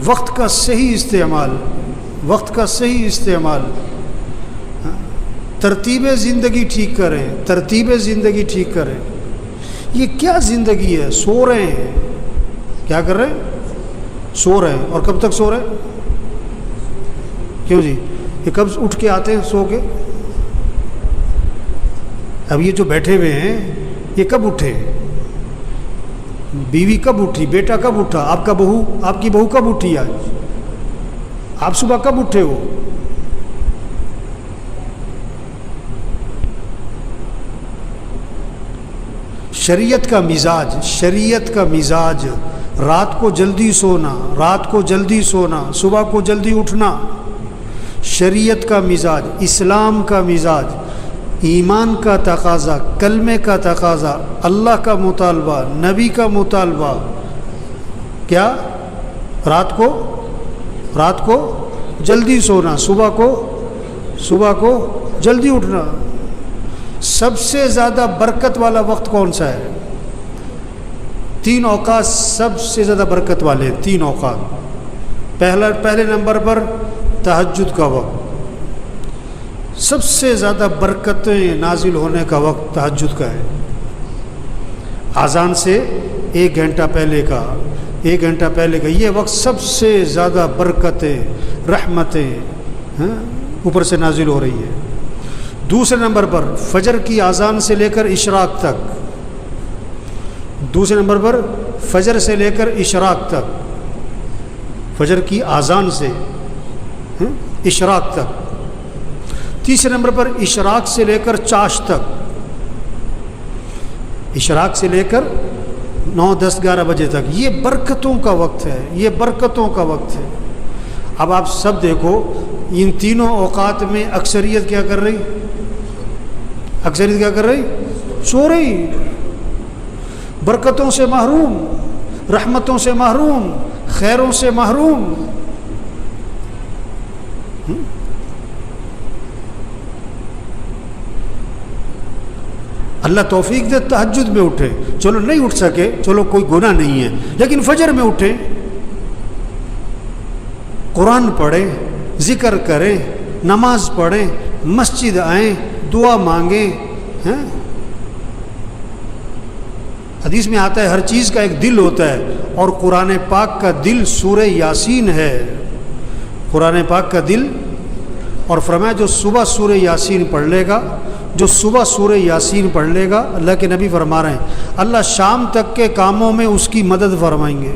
وقت کا صحیح استعمال، وقت کا صحیح استعمال، ترتیب زندگی ٹھیک کریں، ترتیب زندگی ٹھیک کریں۔ یہ کیا زندگی ہے؟ سو رہے ہیں، کیا کر رہے ہیں؟ سو رہے ہیں۔ اور کب تک سو رہے ہیں؟ کیوں جی؟ یہ کب اٹھ کے آتے ہیں سو کے؟ اب یہ جو بیٹھے ہوئے ہیں یہ کب اٹھے؟ بیوی کب اٹھی؟ بیٹا کب اٹھا؟ آپ کا بہو، آپ کی بہو کب اٹھی؟ آج آپ صبح کب اٹھے ہو؟ شریعت کا مزاج، شریعت کا مزاج رات کو جلدی سونا، رات کو جلدی سونا، صبح کو جلدی اٹھنا، شریعت کا مزاج، اسلام کا مزاج، ایمان کا تقاضا، کلمے کا تقاضا، اللہ کا مطالبہ، نبی کا مطالبہ، کیا؟ رات کو جلدی سونا، صبح کو جلدی اٹھنا۔ سب سے زیادہ برکت والا وقت کون سا ہے؟ 3 اوقات سب سے زیادہ برکت والے ہیں، 3 اوقات۔ پہلے نمبر پر تہجد کا وقت، سب سے زیادہ برکتیں نازل ہونے کا وقت تہجد کا ہے۔ اذان سے 1 گھنٹہ پہلے کا، 1 گھنٹہ پہلے کا یہ وقت سب سے زیادہ برکتیں، رحمتیں اوپر سے نازل ہو رہی ہے۔ دوسرے نمبر پر فجر کی اذان سے لے کر اشراق تک، دوسرے نمبر پر فجر سے لے کر اشراق تک، فجر کی اذان سے اشراق تک۔ تیسرے نمبر پر اشراق سے لے کر چاش تک، اشراق سے لے کر 9، 10، 11 بجے تک۔ یہ برکتوں کا وقت ہے، یہ برکتوں کا وقت ہے۔ اب آپ سب دیکھو ان تینوں اوقات میں اکثریت کیا کر رہی؟ اکثریت کیا کر رہی؟ سو رہی، برکتوں سے محروم، رحمتوں سے محروم، خیروں سے محروم۔ اللہ توفیق دے تہجد میں اٹھے، چلو نہیں اٹھ سکے، چلو کوئی گناہ نہیں ہے، لیکن فجر میں اٹھیں، قرآن پڑھیں، ذکر کریں، نماز پڑھیں، مسجد آئیں، دعا مانگیں۔ حدیث میں آتا ہے ہر چیز کا ایک دل ہوتا ہے، اور قرآن پاک کا دل سورہ یاسین ہے، قرآن پاک کا دل۔ اور فرمایا جو صبح سورہ یاسین پڑھ لے گا، جو صبح سورہ یاسین پڑھ لے گا، اللہ کے نبی فرما رہے ہیں اللہ شام تک کے کاموں میں اس کی مدد فرمائیں گے۔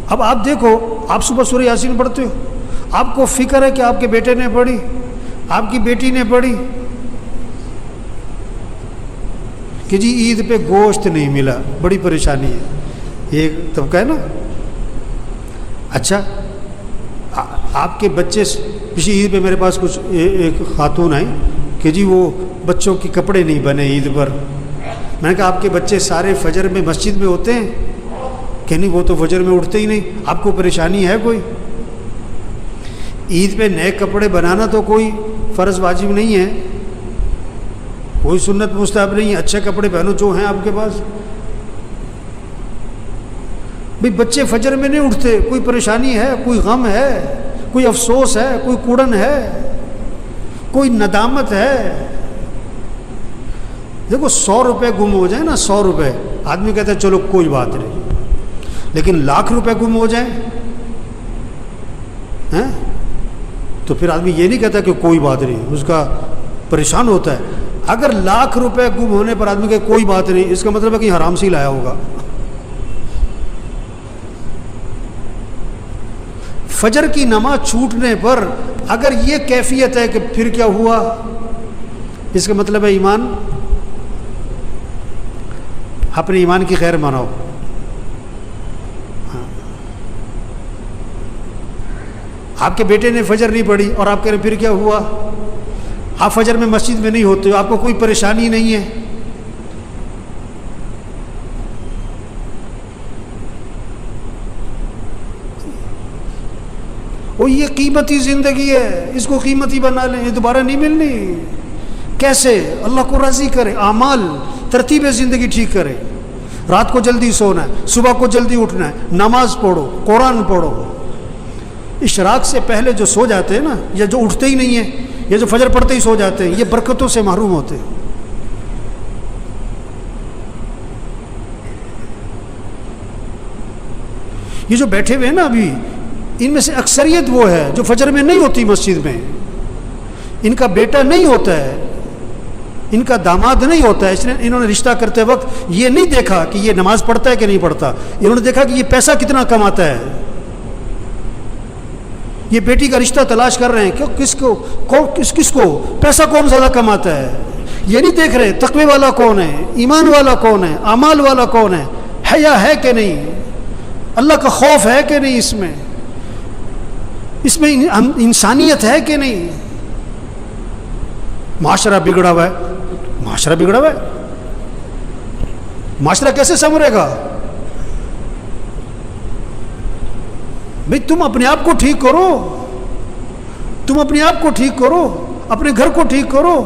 اب آپ دیکھو، آپ صبح سورہ یاسین پڑھتے ہو، آپ کو فکر ہے کہ آپ کے بیٹے نے پڑھی، آپ کی بیٹی نے پڑھی کہ جی عید پہ گوشت نہیں ملا، بڑی پریشانی ہے، یہ طبقہ ہے نا۔ اچھا آپ کے بچے، پچھلی عید پہ میرے پاس کچھ ایک خاتون آئی کہ جی وہ بچوں کے کپڑے نہیں بنے عید پر۔ میں نے کہا آپ کے بچے سارے فجر میں مسجد میں ہوتے ہیں؟ کہ نہیں، وہ تو فجر میں اٹھتے ہی نہیں، آپ کو پریشانی ہے کوئی؟ عید پہ نئے کپڑے بنانا تو کوئی فرض واجب نہیں ہے، کوئی سنت مستحب نہیں ہے، اچھے کپڑے پہنو جو ہیں آپ کے پاس۔ بھئی بچے فجر میں نہیں اٹھتے، کوئی پریشانی ہے، کوئی غم ہے، کوئی افسوس ہے، کوئی کوڑن ہے، کوئی ندامت ہے؟ دیکھو 100 روپے گم ہو جائیں نا، 100 روپے، آدمی کہتا ہے چلو کوئی بات نہیں، لیکن 1,00,000 روپے گم ہو جائیں تو پھر آدمی یہ نہیں کہتا کہ کوئی بات نہیں، اس کا پریشان ہوتا ہے۔ اگر 1,00,000 روپے گم ہونے پر آدمی کہ کوئی بات نہیں، اس کا مطلب ہے کہ حرام سے لایا ہوگا۔ فجر کی نماز چھوٹنے پر اگر یہ کیفیت ہے کہ پھر کیا ہوا، اس کا مطلب ہے ایمان، اپنے ایمان کی خیر مناؤ۔ آپ کے بیٹے نے فجر نہیں پڑھی اور آپ کہہ رہے پھر کیا ہوا، آپ فجر میں مسجد میں نہیں ہوتے ہو، آپ کو کوئی پریشانی نہیں ہے۔ وہ یہ قیمتی زندگی ہے، اس کو قیمتی بنا لیں، یہ دوبارہ نہیں ملنی۔ کیسے اللہ کو راضی کرے، اعمال، ترتیب زندگی ٹھیک کرے۔ رات کو جلدی سونا ہے، صبح کو جلدی اٹھنا ہے، نماز پڑھو، قرآن پڑھو۔ اشراق سے پہلے جو سو جاتے ہیں نا، یا جو اٹھتے ہی نہیں ہیں، یا جو فجر پڑھتے ہی سو جاتے ہیں، یہ برکتوں سے محروم ہوتے ہیں۔ یہ جو بیٹھے ہوئے ہیں نا ابھی، ان میں سے اکثریت وہ ہے جو فجر میں نہیں ہوتی مسجد میں، ان کا بیٹا نہیں ہوتا ہے، ان کا داماد نہیں ہوتا ہے، اس نے انہوں نے رشتہ کرتے وقت یہ نہیں دیکھا کہ یہ نماز پڑھتا ہے کہ نہیں پڑھتا، انہوں نے دیکھا کہ یہ پیسہ کتنا کماتا ہے۔ یہ بیٹی کا رشتہ تلاش کر رہے ہیں کہ کس کو پیسہ کون زیادہ کماتا ہے، یہ نہیں دیکھ رہے تقوی والا کون ہے، ایمان والا کون ہے، اعمال والا کون ہے، حیا ہے کہ نہیں، اللہ کا خوف ہے کہ نہیں، اس میں انسانیت ہے کہ نہیں۔ معاشرہ بگڑا ہوا ہے، معاشرہ بگڑا ہوا ہے، معاشرہ کیسے سنورے گا؟ بھئی تم اپنے آپ کو ٹھیک کرو، تم اپنے آپ کو ٹھیک کرو، اپنے گھر کو ٹھیک کرو،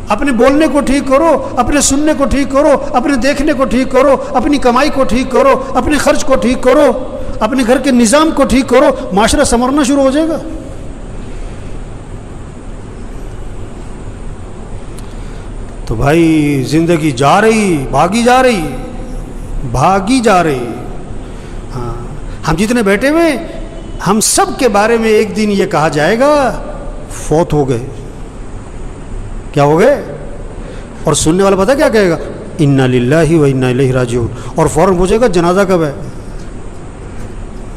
اپنے بولنے کو ٹھیک کرو، اپنے سننے کو ٹھیک کرو، اپنے دیکھنے کو ٹھیک کرو، اپنی کمائی کو ٹھیک کرو، اپنے خرچ کو ٹھیک کرو، اپنے گھر کے نظام کو ٹھیک کرو، معاشرہ سنورنا شروع ہو جائے گا۔ تو بھائی زندگی جا رہی، بھاگی جا رہی۔ ہاں، ہم جتنے بیٹھے ہوئے، ہم سب کے بارے میں ایک دن یہ کہا جائے گا فوت ہو گئے۔ کیا ہو گئے؟ اور سننے والا پتہ کیا کہے گا؟ انا للہ و انا الیہ راجعون، اور فوراً پوچھے گا جنازہ کب ہے؟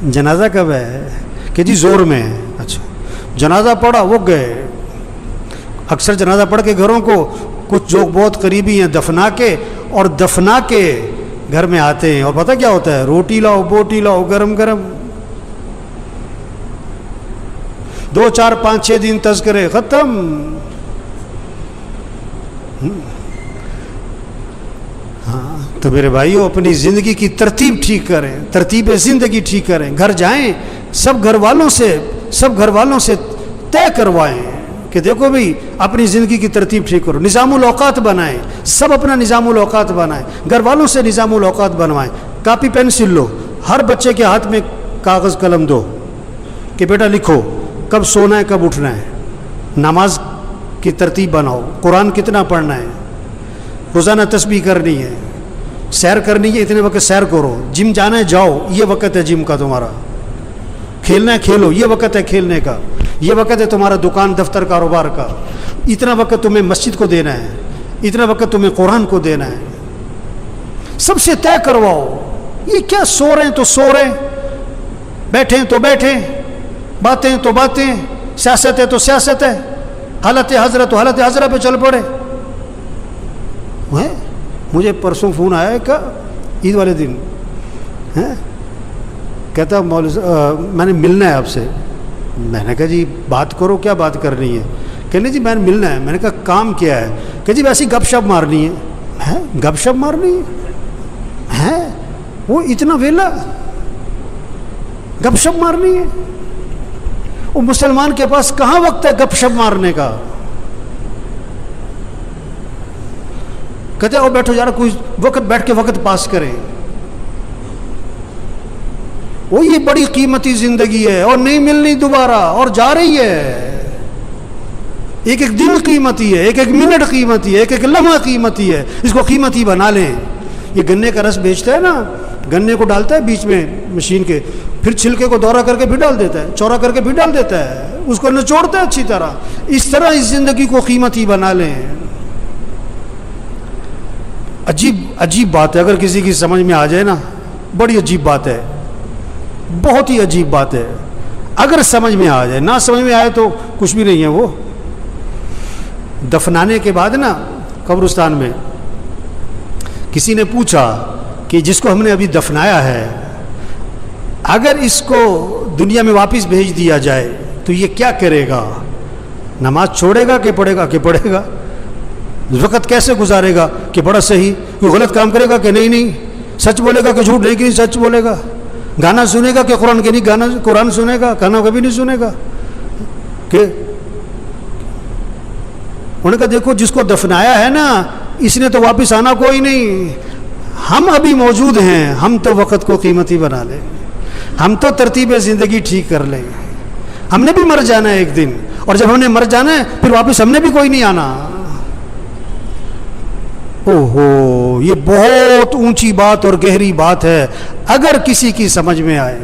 جنازہ کب ہے؟ کہ جی زور میں ہے۔ اچھا، جنازہ پڑھا، وہ گئے۔ اکثر جنازہ پڑھ کے گھروں کو کچھ جو بہت قریبی ہیں دفنا کے گھر میں آتے ہیں، اور پتہ کیا ہوتا ہے؟ روٹی لاؤ، بوٹی لاؤ، گرم گرم، 2 4 5 6 دن تذکرے ختم۔ ہاں، تو میرے بھائیو اپنی زندگی کی ترتیب ٹھیک کریں، ترتیب زندگی ٹھیک کریں۔ گھر جائیں، سب گھر والوں سے طے کروائیں کہ دیکھو بھئی اپنی زندگی کی ترتیب ٹھیک کرو، نظام الاوقات بنائیں، سب اپنا نظام الاوقات بنائیں، گھر والوں سے نظام الاوقات بنوائیں۔ کاپی پینسل لو، ہر بچے کے ہاتھ میں کاغذ قلم دو کہ بیٹا لکھو کب سونا ہے، کب اٹھنا ہے، نماز کی ترتیب بناؤ، قرآن کتنا پڑھنا ہے، روزانہ تسبیح کرنی ہے، سیر کرنی ہے، اتنے وقت سیر کرو، جم جانا ہے جاؤ، یہ وقت ہے جم کا تمہارا، کھیلنا ہے کھیلو، یہ وقت ہے کھیلنے کا، یہ وقت ہے تمہارا دکان دفتر کاروبار کا، اتنا وقت تمہیں مسجد کو دینا ہے، اتنا وقت تمہیں قرآن کو دینا ہے۔ سب سے طے کرواؤ۔ یہ کیا سو رہے ہیں تو سو رہے ہیں، بیٹھیں تو بیٹھیں، باتیں تو باتیں، سیاست ہے تو سیاست ہے، حالت حضرت تو حالت حضرت پہ چل پڑے۔ مجھے پرسوں فون آیا کہ عید والے دن کہتا میں نے ملنا ہے آپ سے۔ میں نے کہا جی بات کرو، کیا بات کرنی ہے؟ کہنے جی میں نے ملنا ہے۔ میں نے کہا کام کیا ہے؟ کہ جی ویسی گپ شپ مارنی ہے۔ گپ شپ مارنی ہے؟ وہ اتنا ویلا گپ شپ مارنی ہے؟ وہ مسلمان کے پاس کہاں وقت ہے گپ شپ مارنے کا؟ کہتے او بیٹھو یار، کوئی وقت بیٹھ کے وقت پاس کرے۔ وہ یہ بڑی قیمتی زندگی ہے اور نہیں ملنی دوبارہ، اور جا رہی ہے۔ ایک ایک دن قیمتی ہے، ایک ایک منٹ قیمتی ہے، ایک ایک لمحہ قیمتی ہے، اس کو قیمتی بنا لیں۔ یہ گنے کا رس بیچتا ہے نا، گنے کو ڈالتا ہے بیچ میں مشین کے، پھر چھلکے کو دورہ کر کے بھی ڈال دیتا ہے، چورا کر کے بھی ڈال دیتا ہے، اس کو نچوڑتا ہے اچھی طرح۔ اس طرح اس زندگی کو قیمتی بنا لیں۔ عجیب بات ہے، اگر کسی کی سمجھ میں آ جائے نا، بڑی عجیب بات ہے، بہت ہی عجیب بات ہے۔ اگر سمجھ میں آ جائے، نہ سمجھ میں آئے تو کچھ بھی نہیں ہے۔ وہ دفنانے کے بعد نا قبرستان میں کسی نے پوچھا کہ جس کو ہم نے ابھی دفنایا ہے، اگر اس کو دنیا میں واپس بھیج دیا جائے تو یہ کیا کرے گا؟ نماز چھوڑے گا کہ پڑھے گا؟ کہ پڑھے گا۔ وقت کیسے گزارے گا؟ کہ بڑا صحیح۔ کوئی غلط کام کرے گا کہ نہیں، سچ بولے گا کہ جھوٹ نہیں، کہ سچ بولے گا۔ گانا سنے گا کہ قرآن کے نہیں، گانا قرآن سنے گا، گانا کبھی نہیں سنے گا۔ کہ انہوں نے کہا دیکھو جس کو دفنایا ہے نا، اس نے تو واپس آنا کوئی نہیں، ہم ابھی موجود ہیں، ہم تو وقت کو قیمتی بنا لیں، ہم تو ترتیب زندگی ٹھیک کر لیں. ہم نے بھی مر جانا ہے ایک دن، اور جب ہم نے مر جانا ہے پھر واپس ہم نے بھی کوئی نہیں آنا. اوہو، یہ بہت اونچی بات اور گہری بات ہے. اگر کسی کی سمجھ میں آئے